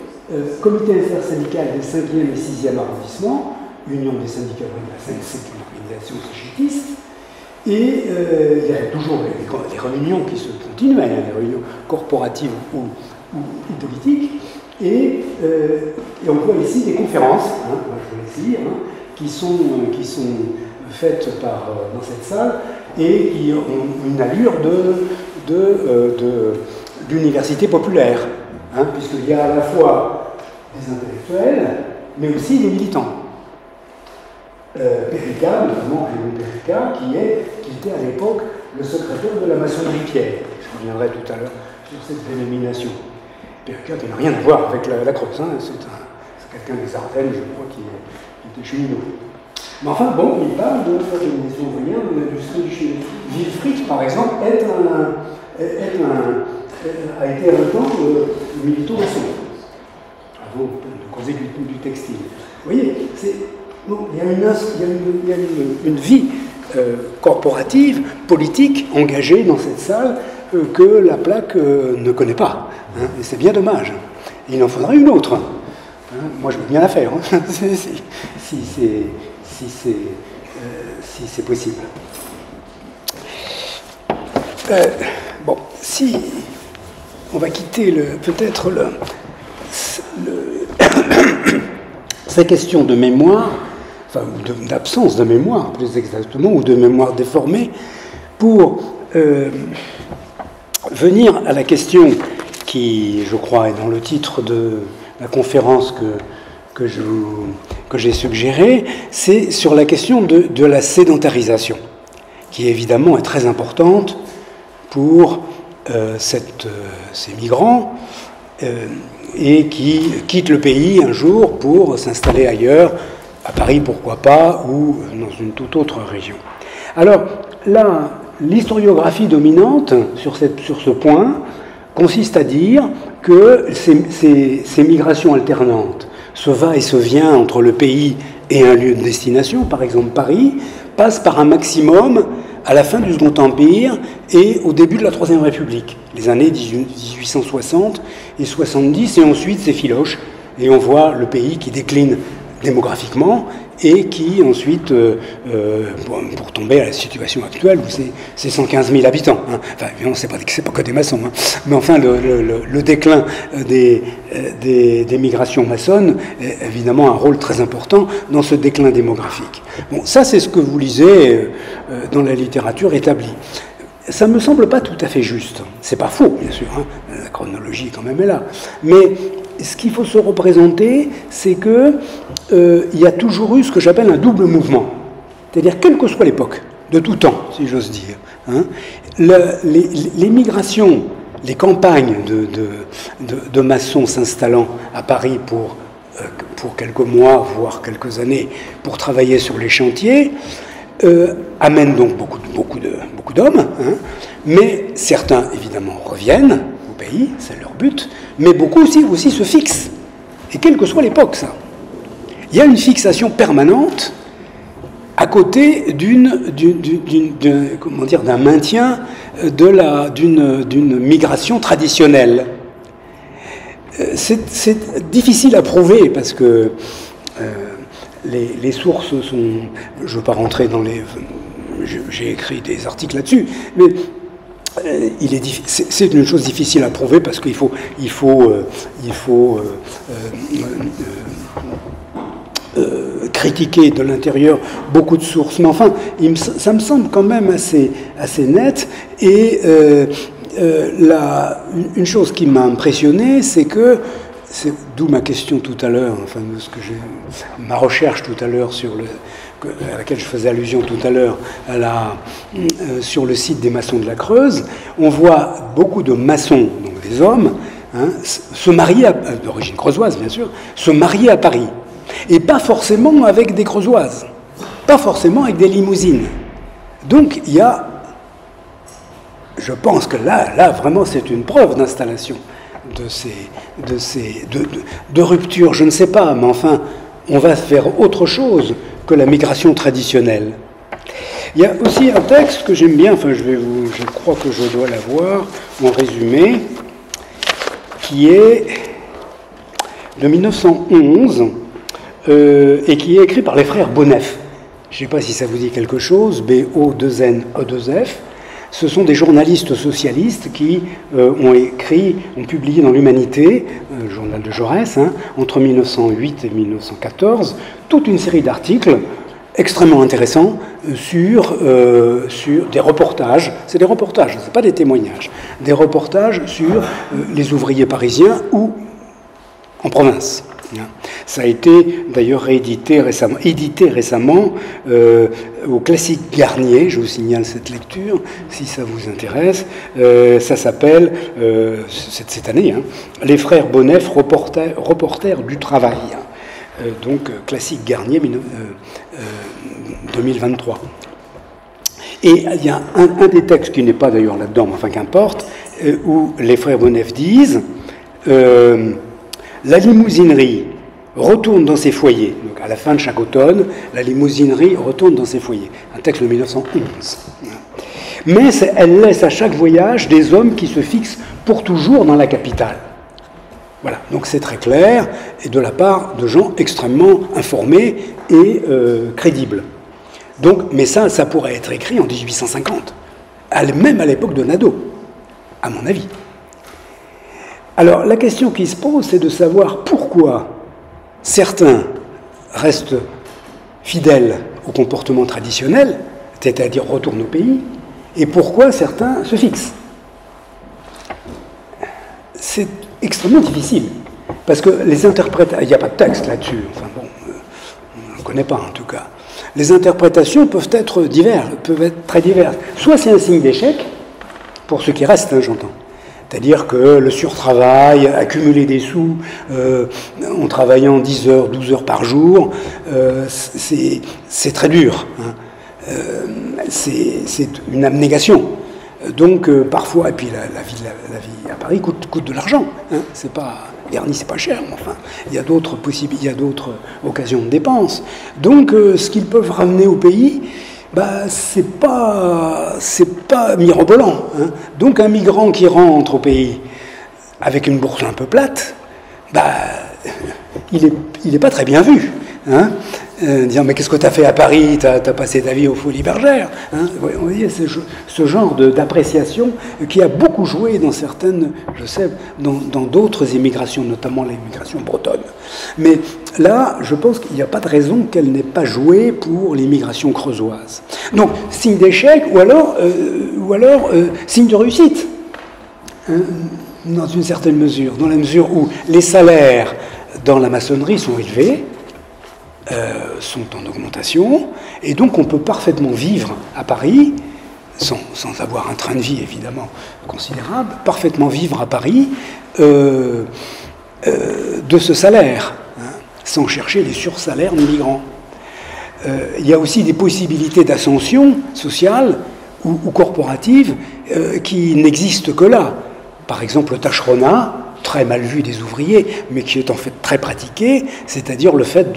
comité intersyndical des 5e et 6e arrondissements, Union des syndicats ouvriers, c'est une organisation CGTiste, et il y a toujours les réunions qui se continuent, il y a des réunions corporatives ou politiques, et on voit ici des conférences, hein, je vais les lire, hein, qui sont faites dans cette salle et qui ont une allure d'université populaire, hein, puisqu'il y a à la fois des intellectuels, mais aussi des militants. Périca, notamment Raymond Périca, qui était à l'époque le secrétaire de la maçonnerie Pierre. Je reviendrai tout à l'heure sur cette dénomination. Périca n'a rien à voir avec la Creuse, hein, c'est quelqu'un des Ardennes, je crois, qui était cheminot. Mais enfin, bon, il parle de l'organisation ouvrière, de l'industrie du chemin. Wilfried, par exemple, a été un temps militant maçon, avant de causer du textile. Vous voyez, il y a une vie corporative, politique, engagée dans cette salle que la plaque ne connaît pas. Hein, et c'est bien dommage. Il en faudrait une autre. Hein, moi, je veux bien la faire, hein, si c'est possible. Bon, si on va quitter peut-être ces questions de mémoire, enfin d'absence de mémoire plus exactement, ou de mémoire déformée, pour venir à la question qui, je crois, est dans le titre de la conférence que j'ai suggérée, c'est sur la question de la sédentarisation, qui évidemment est très importante pour ces migrants et qui quittent le pays un jour pour s'installer ailleurs, à Paris pourquoi pas, ou dans une toute autre région. Alors là, l'historiographie dominante sur ce point consiste à dire que ces migrations alternantes, ce va et ce vient entre le pays et un lieu de destination, par exemple Paris, passe par un maximum à la fin du Second Empire et au début de la Troisième République, les années 1860 et 70, et ensuite s'effiloche, et on voit le pays qui décline démographiquement et qui ensuite, pour tomber à la situation actuelle où c'est 115 000 habitants. Hein. Enfin, évidemment, c'est pas que des maçons, hein. Mais enfin, le déclin des migrations maçonnes est évidemment un rôle très important dans ce déclin démographique. Bon, ça, c'est ce que vous lisez dans la littérature établie. Ça ne me semble pas tout à fait juste. C'est pas faux, bien sûr, hein. La chronologie quand même est là. Mais ce qu'il faut se représenter, c'est que il y a toujours eu ce que j'appelle un double mouvement. C'est-à-dire, quelle que soit l'époque, de tout temps, si j'ose dire, hein, les migrations, les campagnes de maçons s'installant à Paris pour quelques mois, voire quelques années, pour travailler sur les chantiers, amènent donc beaucoup d'hommes, hein, mais certains, évidemment, reviennent au pays, c'est leur but, mais beaucoup aussi se fixent. Et quelle que soit l'époque, ça. Il y a une fixation permanente à côté d'un maintien d'une migration traditionnelle. C'est difficile à prouver parce que les sources sont... Je ne veux pas rentrer dans les... J'ai écrit des articles là-dessus, mais c'est une chose difficile à prouver parce qu'il faut critiquer de l'intérieur beaucoup de sources. Mais enfin, ça me semble quand même assez net. Et une chose qui m'a impressionné, c'est que, d'où ma question tout à l'heure, enfin ma recherche tout à l'heure à laquelle je faisais allusion tout à l'heure, sur le site des maçons de la Creuse, on voit beaucoup de maçons, donc des hommes, hein, se marier, d'origine creusoise bien sûr, se marier à Paris. Et pas forcément avec des creusoises, pas forcément avec des limousines. Donc il y a, je pense que là vraiment c'est une preuve d'installation de rupture, je ne sais pas, mais enfin on va faire autre chose que la migration traditionnelle. Il y a aussi un texte que j'aime bien, enfin je crois que je dois l'avoir en résumé, qui est de 1911 et qui est écrit par les frères Bonnef. Je ne sais pas si ça vous dit quelque chose, B-O-2-N-E-2-F. Ce sont des journalistes socialistes qui ont publié dans l'Humanité, le journal de Jaurès, entre 1908 et 1914, toute une série d'articles extrêmement intéressants sur des reportages. C'est des reportages, ce n'est pas des témoignages. Des reportages sur les ouvriers parisiens ou en province. Ça a été d'ailleurs édité récemment au Classique Garnier, je vous signale cette lecture, si ça vous intéresse. Ça s'appelle, cette année, Les frères Bonnef, reporters du travail. Donc Classique Garnier 2023. Et il y a un des textes qui n'est pas d'ailleurs là-dedans, mais enfin qu'importe, où les frères Bonnef disent la limousinerie retourne dans ses foyers. Donc à la fin de chaque automne, la limousinerie retourne dans ses foyers. Un texte de 1911. Mais elle laisse à chaque voyage des hommes qui se fixent pour toujours dans la capitale. Voilà, donc c'est très clair, et de la part de gens extrêmement informés et crédibles. Donc, mais ça pourrait être écrit en 1850, même à l'époque de Nadeau, à mon avis. Alors, la question qui se pose, c'est de savoir pourquoi certains restent fidèles au comportement traditionnel, c'est-à-dire retournent au pays, et pourquoi certains se fixent. C'est extrêmement difficile, parce que les interprétations, il n'y a pas de texte là-dessus, enfin bon, on ne le connaît pas en tout cas. Les interprétations peuvent être très diverses. Soit c'est un signe d'échec, pour ceux qui restent, j'entends. C'est-à-dire que le surtravail, accumuler des sous en travaillant 10 heures, 12 heures par jour, c'est très dur. C'est une abnégation. Donc parfois, et puis la vie à Paris coûte de l'argent. C'est pas Garni, c'est pas cher, mais enfin, il y a d'autres possibilités, il y a d'autres occasions de dépenses. Donc ce qu'ils peuvent ramener au pays, c'est pas mirobolant. Donc un migrant qui rentre au pays avec une bourse un peu plate, il est pas très bien vu. Dire mais qu'est-ce que tu as fait à Paris, tu as passé ta vie aux Folies Bergères. Vous voyez, c'est ce genre d'appréciation qui a beaucoup joué dans certaines, je sais, dans d'autres immigrations, notamment l'immigration bretonne. Mais là, je pense qu'il n'y a pas de raison qu'elle n'ait pas joué pour l'immigration creusoise. Donc, signe d'échec ou alors signe de réussite, dans une certaine mesure, dans la mesure où les salaires dans la maçonnerie sont élevés, sont en augmentation, et donc on peut parfaitement vivre à Paris, sans avoir un train de vie évidemment considérable, parfaitement vivre à Paris de ce salaire, sans chercher les sursalaires des migrants. Il y a aussi des possibilités d'ascension sociale ou corporative qui n'existent que là. Par exemple, le tâcheronat, très mal vu des ouvriers, mais qui est en fait très pratiqué, c'est-à-dire le fait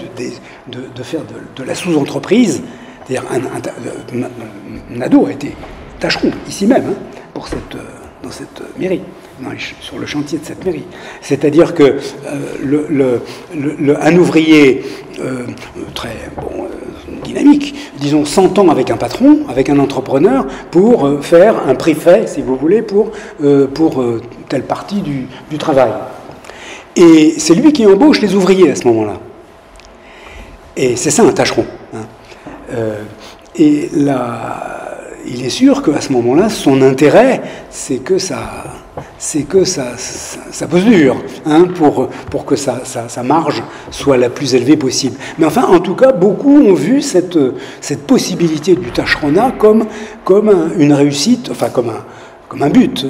de faire de la sous-entreprise. C'est-à-dire, Nadeau a été tâcheron, ici même, dans cette mairie, sur le chantier de cette mairie. C'est-à-dire que un ouvrier très dynamique, disons, s'entend avec un patron, avec un entrepreneur, pour faire un préfet, si vous voulez, pour telle partie du travail. Et c'est lui qui embauche les ouvriers à ce moment-là. Et c'est ça un tâcheron. Et là, il est sûr qu'à ce moment-là, son intérêt, c'est que ça pose dur, pour que sa marge soit la plus élevée possible. Mais enfin, en tout cas, beaucoup ont vu cette possibilité du tâcheronat comme une réussite, enfin comme un but,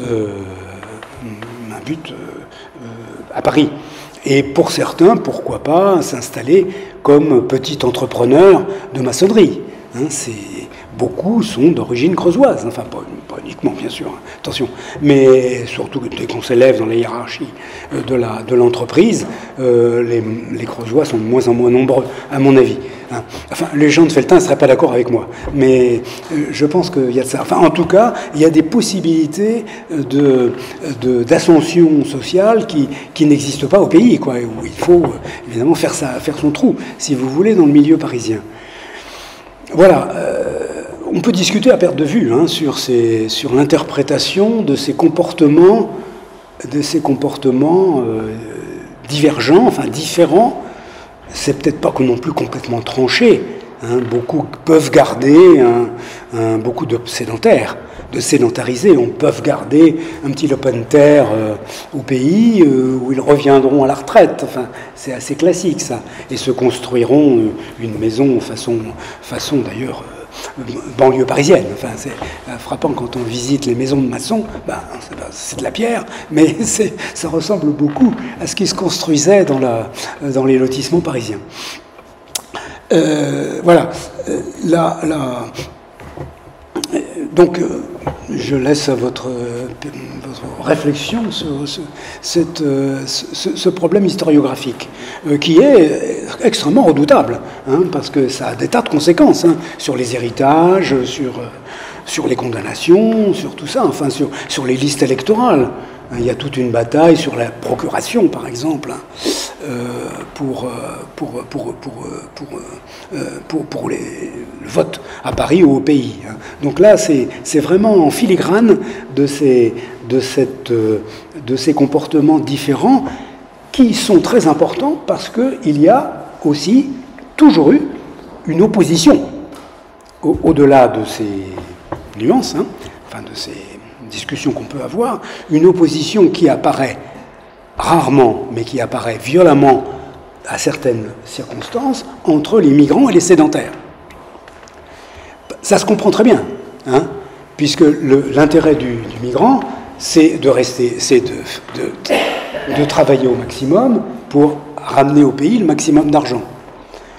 à Paris. Et pour certains, pourquoi pas s'installer comme petit entrepreneur de maçonnerie. Beaucoup sont d'origine creusoise, enfin pas uniquement bien sûr, hein, attention, mais surtout dès qu'on s'élève dans la hiérarchie de l'entreprise, les Creusois sont de moins en moins nombreux, à mon avis. Hein. Enfin, les gens de Felletin ne seraient pas d'accord avec moi, mais je pense qu'il y a de ça. Enfin, en tout cas, il y a des possibilités d'ascension sociale qui n'existent pas au pays, quoi, où il faut évidemment faire son trou, si vous voulez, dans le milieu parisien. Voilà. On peut discuter à perte de vue hein, sur l'interprétation de ces comportements divergents, enfin différents. C'est peut-être pas non plus complètement tranché. Hein, beaucoup peuvent garder beaucoup de sédentaires, de sédentarisés. On peut garder un petit lopin-de-terre au pays où ils reviendront à la retraite. Enfin, c'est assez classique ça. Et se construiront une maison façon d'ailleurs banlieue parisienne. Enfin, c'est frappant quand on visite les maisons de maçons. C'est de la pierre, mais ça ressemble beaucoup à ce qui se construisait dans les lotissements parisiens. Voilà. Donc, je laisse à votre réflexion sur ce problème historiographique, qui est extrêmement redoutable, hein, parce que ça a des tas de conséquences hein, sur les héritages, sur les condamnations, sur tout ça, enfin sur les listes électorales. Il y a toute une bataille sur la procuration, par exemple, hein, pour le vote à Paris ou au pays. Hein. Donc là, c'est vraiment en filigrane de ces comportements différents qui sont très importants parce qu'il y a aussi toujours eu une opposition au-delà de ces nuances, hein, enfin de ces discussion qu'on peut avoir, une opposition qui apparaît rarement, mais qui apparaît violemment à certaines circonstances, entre les migrants et les sédentaires. Ça se comprend très bien, hein, puisque l'intérêt du migrant, c'est de rester, c'est de travailler au maximum pour ramener au pays le maximum d'argent.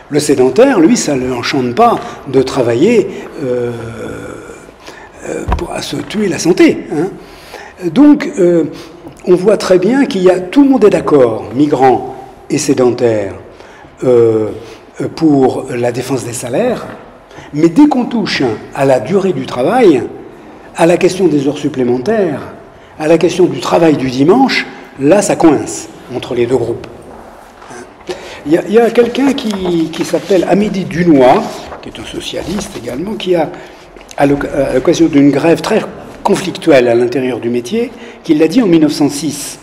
Le sédentaire, lui, ça ne l'enchante pas de travailler à se tuer la santé. Hein. Donc, on voit très bien tout le monde est d'accord, migrants et sédentaires, pour la défense des salaires, mais dès qu'on touche à la durée du travail, à la question des heures supplémentaires, à la question du travail du dimanche, là, ça coince entre les deux groupes. Il y a quelqu'un qui s'appelle Amédée Dunois, qui est un socialiste également, qui a, à l'occasion d'une grève très conflictuelle à l'intérieur du métier, qui l'a dit en 1906.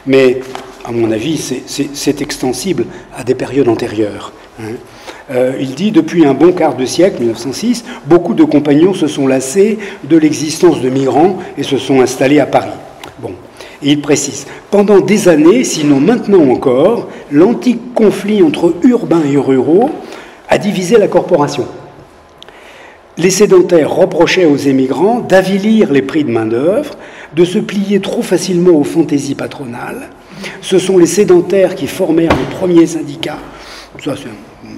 Mais, à mon avis, c'est extensible à des périodes antérieures. Hein. Il dit « Depuis un bon quart de siècle, 1906, beaucoup de compagnons se sont lassés de l'existence de migrants et se sont installés à Paris. » Bon. Et il précise « Pendant des années, sinon maintenant encore, l'antique conflit entre urbains et ruraux a divisé la corporation. Les sédentaires reprochaient aux émigrants d'avilir les prix de main-d'œuvre, de se plier trop facilement aux fantaisies patronales. Ce sont les sédentaires qui formèrent les premiers syndicats. » Ça, c'est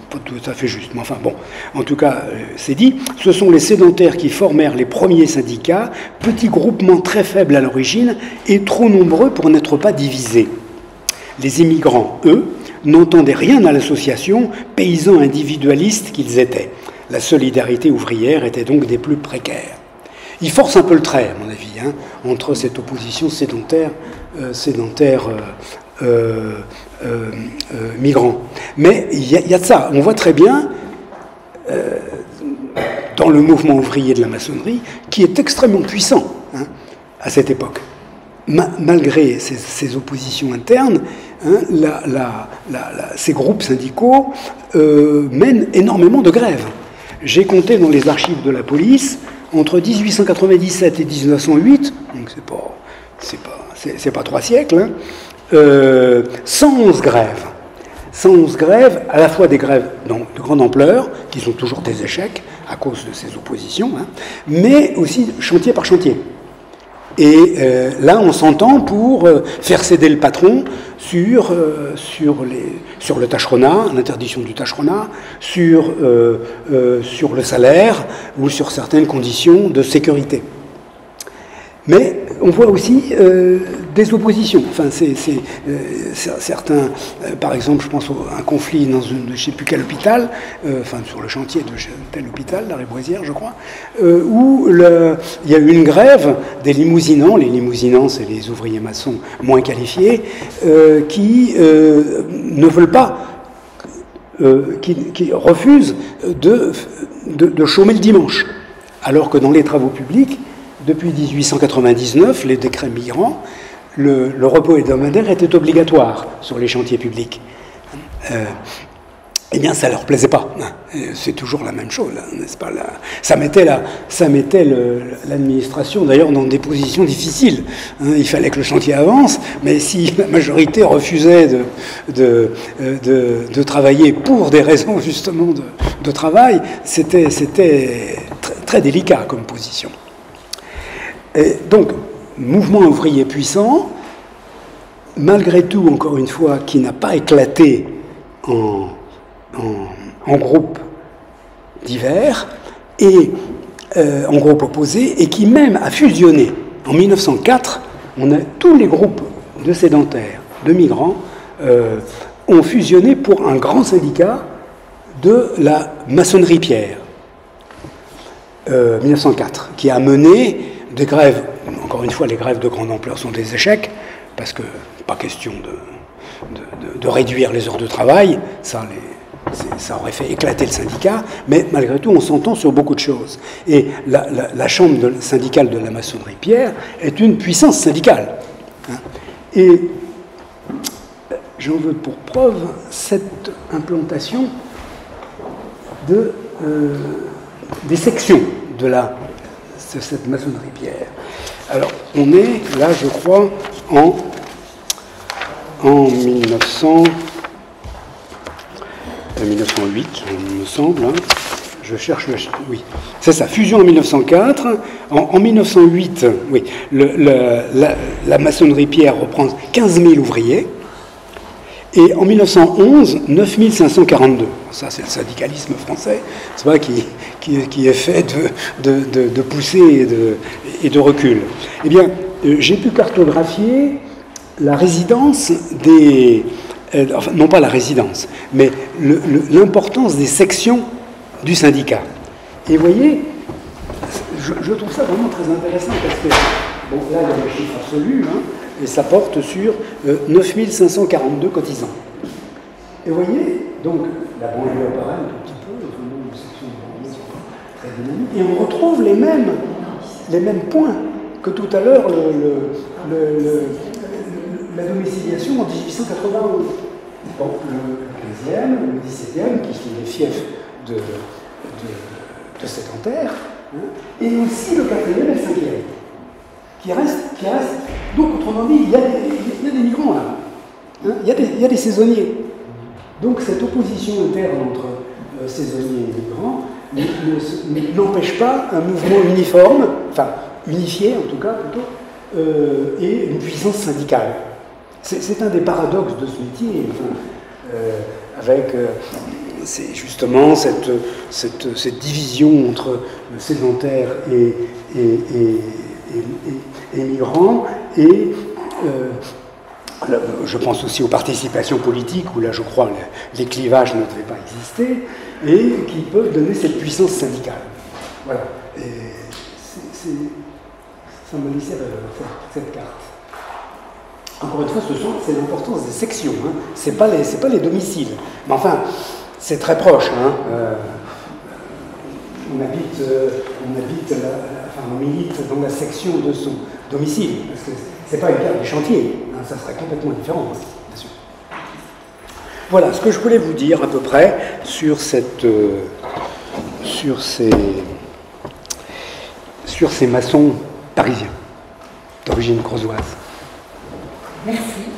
pas tout à fait juste, mais enfin bon, en tout cas, c'est dit. Ce sont les sédentaires qui formèrent les premiers syndicats, petits groupements très faibles à l'origine et trop nombreux pour n'être pas divisés. Les immigrants, eux, n'entendaient rien à l'association, paysans individualistes qu'ils étaient. La solidarité ouvrière était donc des plus précaires. Il force un peu le trait, à mon avis, hein, entre cette opposition migrants. Mais il y a de ça. On voit très bien, dans le mouvement ouvrier de la maçonnerie, qui est extrêmement puissant hein, à cette époque. Malgré ces oppositions internes, hein, ces groupes syndicaux mènent énormément de grèves. J'ai compté dans les archives de la police, entre 1897 et 1908, donc c'est pas 3 siècles, hein, 111 grèves. 111 grèves, à la fois des grèves de grande ampleur, qui sont toujours des échecs à cause de ces oppositions, hein, mais aussi chantier par chantier. Et là, on s'entend pour faire céder le patron sur le tâcheronat, l'interdiction du tâcheronat, sur le salaire ou sur certaines conditions de sécurité. Mais on voit aussi des oppositions. Enfin, certains, par exemple, je pense à un conflit dans je ne sais plus quel hôpital, enfin sur le chantier de tel hôpital, la Réboisière, je crois, où il y a eu une grève des limousinants. Les limousinants, c'est les ouvriers maçons moins qualifiés, qui ne veulent pas, qui refusent de chômer le dimanche. Alors que dans les travaux publics, depuis 1899, les décrets migrants, le repos hebdomadaire était obligatoire sur les chantiers publics. Eh bien, ça ne leur plaisait pas. C'est toujours la même chose, n'est-ce pas? Ça mettait l'administration, d'ailleurs, dans des positions difficiles. Il fallait que le chantier avance, mais si la majorité refusait de travailler pour des raisons, justement, de travail, c'était très, très délicat comme position. Et donc, mouvement ouvrier puissant, malgré tout, encore une fois, qui n'a pas éclaté en groupes divers et en groupes opposés, et qui même a fusionné. En 1904, tous les groupes de sédentaires, de migrants, ont fusionné pour un grand syndicat de la maçonnerie pierre. 1904, qui a mené des grèves. Encore une fois, les grèves de grande ampleur sont des échecs, parce que pas question de réduire les heures de travail, ça aurait fait éclater le syndicat, mais malgré tout, on s'entend sur beaucoup de choses. Et la chambre syndicale de la maçonnerie pierre est une puissance syndicale. Et j'en veux pour preuve cette implantation des sections de cette maçonnerie pierre. Alors, on est là, je crois, en 1908, il me semble. Je cherche le... Oui, c'est ça, fusion en 1904. En 1908, oui, la maçonnerie pierre reprend 15 000 ouvriers. Et en 1911, 9 542. Ça, c'est le syndicalisme français, c'est pas qui est fait de poussée et de recul. Eh bien, j'ai pu cartographier la résidence enfin, non pas la résidence, mais l'importance des sections du syndicat. Et vous voyez, je trouve ça vraiment très intéressant parce que, bon, là, il y a le chiffre absolu, et ça porte sur 9 542 cotisants. Et vous voyez, donc, la banlieue apparaît un tout petit peu, une section de banlieue très dynamique, et on retrouve les mêmes points que tout à l'heure, la domiciliation en 1891. Donc, le 15e, le 17e, qui sont des fiefs de sédentaires, et aussi le 4e et le 5e. Qui reste. Donc, autrement dit, il y a des migrants là. Il y a des saisonniers. Donc, cette opposition interne entre saisonniers et migrants n'empêche pas un mouvement uniforme, enfin, unifié en tout cas, plutôt, et une puissance syndicale. C'est un des paradoxes de ce métier, enfin, avec c'est justement cette division entre sédentaires et migrants, et je pense aussi aux participations politiques, où là je crois les clivages ne devaient pas exister, et qui peuvent donner cette puissance syndicale. Voilà. Et ça me laissait cette carte. Encore une fois, c'est l'importance des sections. C'est pas les domiciles. Mais enfin, c'est très proche. On milite dans la section de son domicile. Parce que c'est pas une carte du chantier. Ça serait complètement différent, bien sûr. Voilà ce que je voulais vous dire à peu près sur ces maçons parisiens d'origine creusoise. Merci.